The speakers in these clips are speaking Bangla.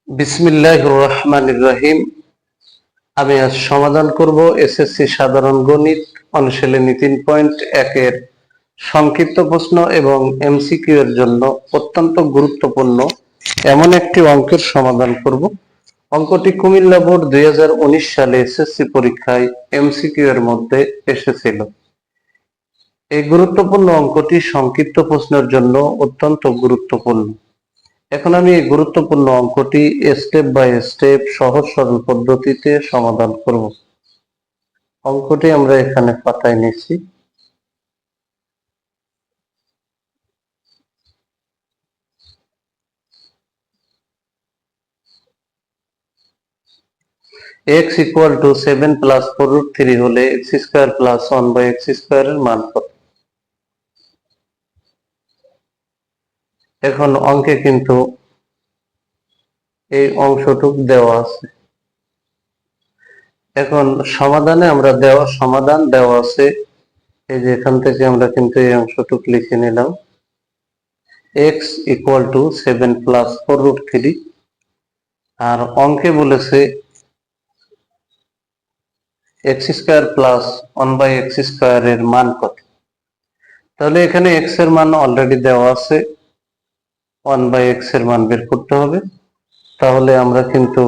বিসমিল্লাহির রহমানির রহিম। আমি আজ সমাধান করব এসএসসি সাধারণ গণিত অনুশীলনী 3.1 এর সংক্ষিপ্ত প্রশ্ন এবং এমসিকিউ এর জন্য অত্যন্ত গুরুত্বপূর্ণ এমন একটি অঙ্কের সমাধান করব। অঙ্কটি কুমিল্লা বোর্ড 2019 সালে এসএসসি পরীক্ষায় এমসিকিউ এর মধ্যে এসেছিল। এই গুরুত্বপূর্ণ অঙ্কটি সংক্ষিপ্ত প্রশ্নের জন্য অত্যন্ত গুরুত্বপূর্ণ। এখন আমি এই গুরুত্বপূর্ণ অঙ্কটি স্টেপ বাই স্টেপ সহজ সরল পদ্ধতিতে সমাধান করব। অঙ্কটি আমরা এখানে পাতায় নিচ্ছি। x ইকুয়াল টু 7 প্লাস 4√3 হলে x square plus 1/x square এর মান কত? এখন অঙ্কে কিন্তু এই অংশটুক দেওয়া আছে। এখন সমাধানে আমরা সমাধান দেওয়া আছে, এই যে এখান থেকে আমরা কিন্তু এই অংশটুক লিখে নিলাম। x ইকুয়াল টু 7 প্লাস 4√3 আর অঙ্কে বলেছে x square plus 1/x square এর মান কত? তাহলে এখানে x এর মান অলরেডি দেওয়া আছে, 1/x এর মান বের করতে হবে। তাহলে আমরা কিন্তু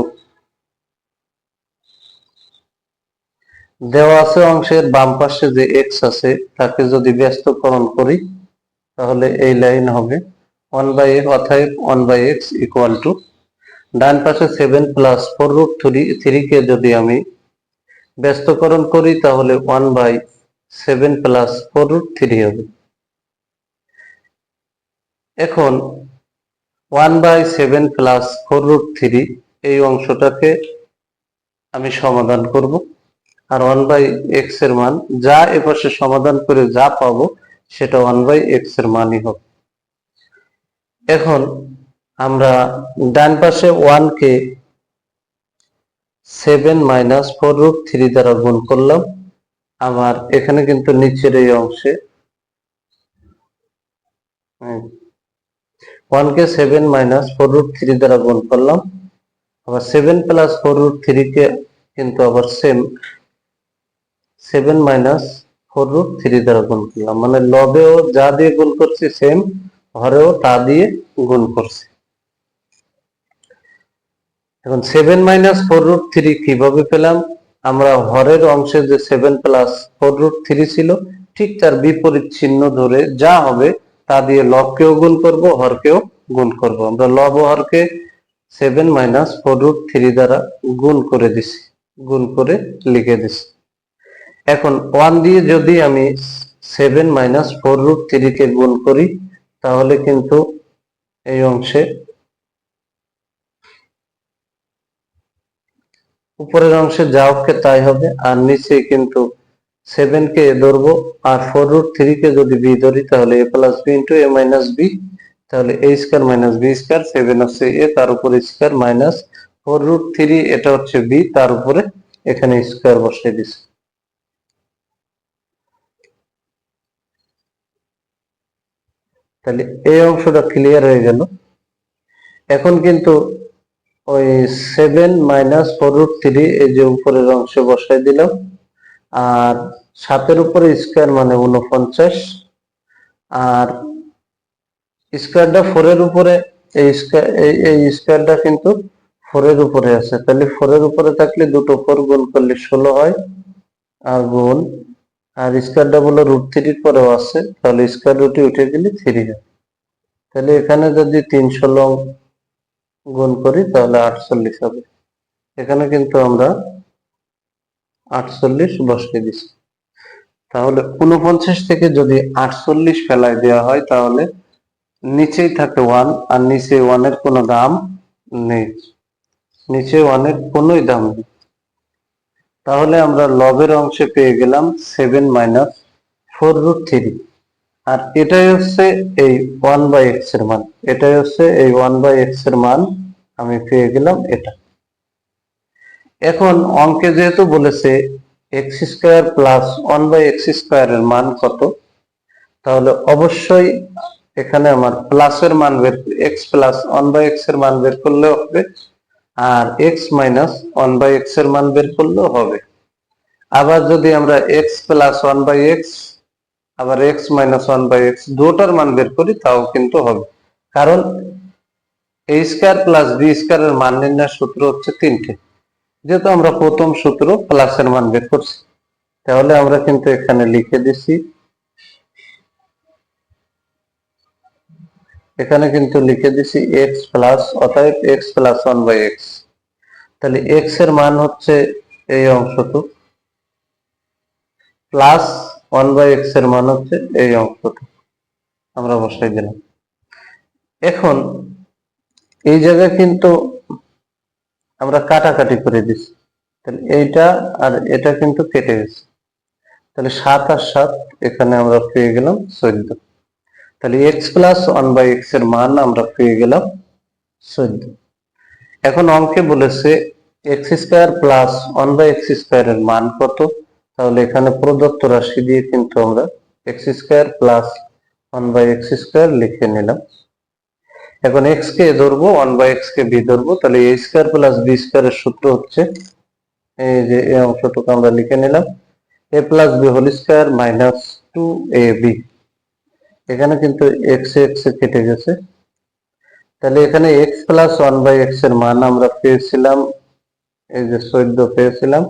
দেওয়া আছে অংশের বাম পাশে যে x আছে তাকে যদি ব্যস্তকরণ করি তাহলে এই লাইন হবে 1/x, অর্থাৎ 1/x ইকুয়াল টু ডান পাশে 7 প্লাস 4√3 কে যদি আমি ব্যস্তকরণ করি তাহলে 1/7 প্লাস 4√3 হবে। এখন 1/7 প্লাস 4√3 এই অংশটাকে আমি সমাধান করব, আর 1/x এর মান যা এপাশে সমাধান করে যা পাবো সেটা 1/x এর মানই হবে। এখন আমরা ডান পাশে 1 কে 7 মাইনাস 4√3 দ্বারা গুণ করলাম। আমার এখানে কিন্তু নিচের এই অংশে 1 কে 7 মাইনাস 4√3 দ্বারা গুণ করলাম, আবার 7 প্লাস 4√3 কে কিন্তু আবার সেম 7 মাইনাস 4√3 দ্বারা গুণ করলাম, মানে লবেও যা দিয়ে গুণ করছি সেম, হরেও তা দিয়ে গুণ করছি। এখন 7 মাইনাস 4√3 কিভাবে পেলাম? আমরা হরের অংশে যে 7 প্লাস 4√3 ছিল ঠিক তার বিপরীত চিহ্ন ধরে যা হবে তা দিয়ে লবকেও গুণ করব, হরকেও গুণ করব। আমরা লব ও হরকে 7 মাইনাস 4√3 দ্বারা গুণ করে দিছি, গুণ করে লিখে দিছি। এখন 1 দিয়ে যদি আমি 7 মাইনাস 4√3 কে গুণ করি তাহলে কিন্তু এই অংশে উপরের অংশে যা হবে তাই হবে, আর নিচে কিন্তু 7 কে ধরবো আর 4√3 কে যদি b ধরি তাহলে a plus b into a minus b, তাহলে a square minus b square, 7 হচ্ছে a তার উপরে স্কয়ার মাইনাস 4√3 এটা হচ্ছে b তার উপরে এখানে স্কয়ার বসিয়ে দিছি। তাহলে এই অংশটা ক্লিয়ার হয়ে গেল। এখন কিন্তু ওই 7 মাইনাস 4√3 এই যে উপরের অংশে বসাই দিলাম, আর 7 উপরে স্কয়ার মানে 49, আর স্কয়ারটা 4 এর উপরে, এই স্কয়ারটা কিন্তু 4 এর উপরে আছে, তাহলে 4 এর উপরে থাকলে দুটো 4 গুণ করলে 16 হয়, আর গুণ আর স্কয়ারটা বলো √3 পরেও আছে, তাহলে স্কয়ার রুটে উঠে গেলে 3 হয়। তাহলে এখানে যদি 316 গুণ করি তাহলে 48 হবে। এখানে কিন্তু আমরা 48 বসিয়ে দিচ্ছি। তাহলে 49 থেকে যদি 48 ফেলায় দেওয়া হয় তাহলে নিচেই থাকে 1, আর নিচে 1 এর কোনো দাম নেই, নিচে 1 এর কোনোই দাম নেই। তাহলে আমরা লবের অংশে পেয়ে গেলাম 7 মাইনাস 4√3, আর এটাই হচ্ছে এই 1/x এর মান, এটাই হচ্ছে এই 1/x এর মান, আমি পেয়ে গেলাম এটা। এখন অঙ্কে যেহেতু বলেছে x square plus 1/x square এর মান কত, তাহলে অবশ্যই এখানে আমার প্লাসের মান বের, x প্লাস 1/x এর মান বের করলে হবে, আর x minus one by x এর মান বের করলেও হবে। আবার যদি আমরা x plus one by x আবার x minus one by x দুটার মান বের করি তাও কিন্তু হবে, কারণ a square plus b square এর মান নির্ণয়ের সূত্র হচ্ছে তিনটে। যেহেতু আমরা প্রথম সূত্র প্লাসের মান বের করছি, তাহলে আমরা কিন্তু এখানে লিখে দিছি, এখানে কিন্তু লিখে দিছি এক্স প্লাস, অতএব x plus one by x. তাহলে এক্স এর মান হচ্ছে এই অংশটুক, প্লাস ওয়ান বাই এক্স এর মান হচ্ছে এই অংশটুক, আমরা বসাই দিলাম। এখন এই জায়গায় কিন্তু আমরা কাটাকাটি করে দিচ্ছি, তাহলে এইটা আর এটা কিন্তু কেটে গেছে, তাহলে 7 আর 7 এখানে আমরা পেয়ে গেলাম 14। তাহলে x plus one by x এর মান আমরা পেয়ে গেলাম 14। এখন অঙ্কে বলেছে x square plus one by x square এর মান কত, তাহলে এখানে প্রদত্ত রাশি দিয়ে কিন্তু আমরা x square plus one by x square লিখে নিলাম। এখন এক্স কে ধরবো, ওয়ান বাই এক্স কে বি ধরবো, তাহলে a square plus b square এর সূত্র হচ্ছে এই যে এই অংশটুকু আমরা লিখে নিলাম, a plus b whole square minus 2ab। এখানে কিন্তু এক্স এক্স কেটে গেছে, তাহলে এখানে x plus one by x এর মান আমরা পেয়েছিলাম এই যে 14 পেয়েছিলাম,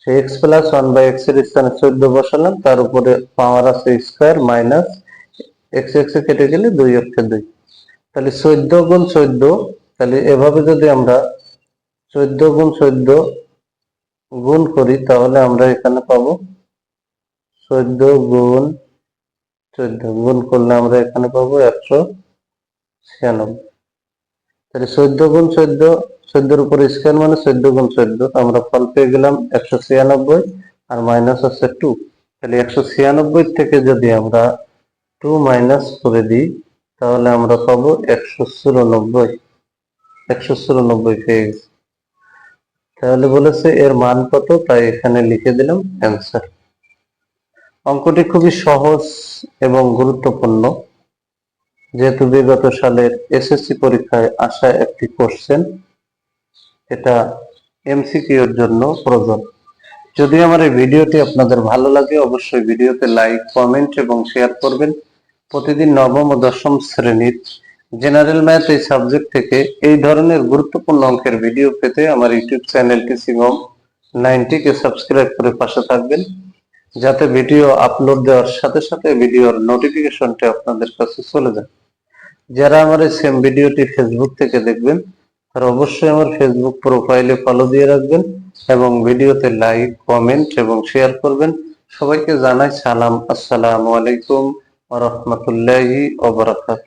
সেই x plus one by x এর স্থানে 14 বসালাম, তার উপরে পাওয়ার আছে স্কয়ার মাইনাস এক্স এক্স কেটে গেলে 2 অক্ষে 2, তাহলে 14 গুণ 14, তাহলে এভাবে যদি আমরা 14 গুণ 14 গুণ করি তাহলে আমরা এখানে পাবো 14 গুণ 14 গুণ করলে আমরা এখানে পাবো 196। তাহলে 14 গুণ 14, 14 এর উপরে স্কয়ার মানে 14 গুণ 14, আমরা ফল পেয়ে গেলাম 196 আর মাইনাস আছে 2। তাহলে 196 থেকে যদি আমরা 2 মাইনাস করে দিই তাহলে আমরা পাবো 194। 194 পেয়ে গেছি। তাহলে বলেছে এর মান কত, তাই এখানে লিখে দিলাম অ্যান্সার। অঙ্কটি খুবই সহজ এবং গুরুত্বপূর্ণ, যেহেতু বিগত সালের এসএসসি পরীক্ষায় আসা একটি কোশ্চেন, এটা এমসিকিউ এর জন্য প্রয়োজন। যদি আমার এই ভিডিওটি আপনাদের ভালো লাগে অবশ্যই ভিডিওতে লাইক, কমেন্ট এবং শেয়ার করবেন। প্রতিদিন নবম ও দশম শ্রেণীর জেনারেল ম্যাথ এই সাবজেক্ট থেকে এই ধরনের গুরুত্বপূর্ণ অঙ্কের ভিডিও পেতে আমার ইউটিউব চ্যানেল টিচিংহোম 90 কে সাবস্ক্রাইব করে পাশে থাকবেন, যাতে ভিডিও আপলোড দেওয়ার সাথে সাথে ভিডিওর নোটিফিকেশনটি আপনাদের কাছে চলে যায়। যারা আমার এই সেম ভিডিওটি ফেসবুক থেকে দেখবেন তারা অবশ্যই আমার ফেসবুক প্রোফাইলে ফলো দিয়ে রাখবেন এবং ভিডিওতে লাইক, কমেন্ট এবং শেয়ার করবেন। সবাইকে জানাই সালাম, আসসালামু আলাইকুম ওয়া রাহমাতুল্লাহি ওয়া বারাকাতুহু।